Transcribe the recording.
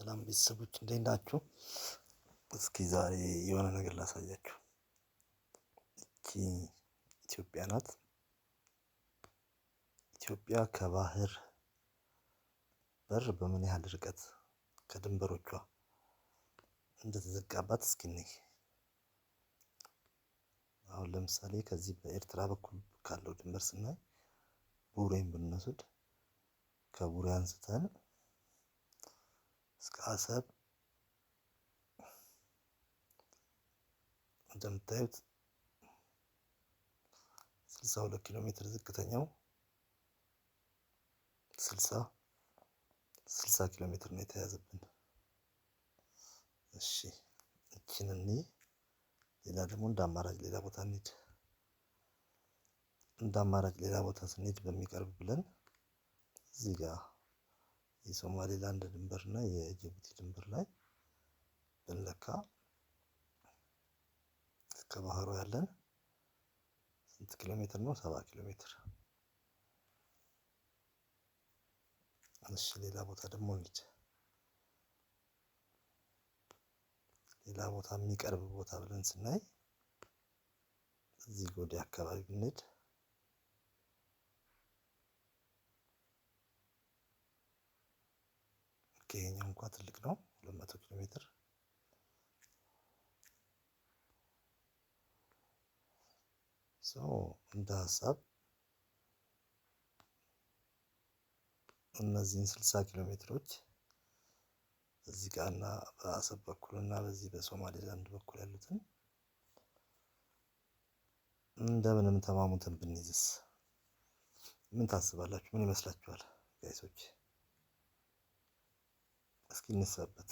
ሰላም ቤተሰቦች እንዴት ናችሁ? እስኪ ዛሬ የሆነ ነገር ላሳያችሁ። እቺ ኢትዮጵያ ናት። ኢትዮጵያ ከባህር በር በምን ያህል ርቀት ከድንበሮቿ እንደተዘጋባት እስኪ እንይ። አሁን ለምሳሌ ከዚህ በኤርትራ በኩል ካለው ድንበር ስናይ ቡሬን ብንወስድ ከቡሬ አንስተን እስከ አሰብ እንደምታዩት 62 ኪሎ ሜትር ዝቅተኛው 60 ኪሎ ሜትር ነው የተያዘብን። እሺ እቺን እንይ። ሌላ ደግሞ እንደ አማራጭ ሌላ ቦታ እንሂድ። እንደ አማራጭ ሌላ ቦታ ስንሄድ በሚቀርብ ብለን እዚህ ጋር የሶማሌላንድ ድንበር እና የጅቡቲ ድንበር ላይ ብንለካ ከባህሩ ያለን ስንት ኪሎ ሜትር ነው? 70 ኪሎ ሜትር። እሺ ሌላ ቦታ ደግሞ እንሂድ። ሌላ ቦታ የሚቀርብ ቦታ ብለን ስናይ እዚህ ጎዴ አካባቢ ብንሄድ ይሄኛው እንኳን ትልቅ ነው 200 ኪሎ ሜትር። እንደ ሀሳብ እነዚህን 60 ኪሎ ሜትሮች በዚህ ጋር እና በአሰብ በኩል እና በዚህ በሶማሌላንድ በኩል ያሉትን እንደምንም ተማሙተን ብንይዝስ ምን ታስባላችሁ? ምን ይመስላችኋል ጋይሶች? እስኪ እንስራበት።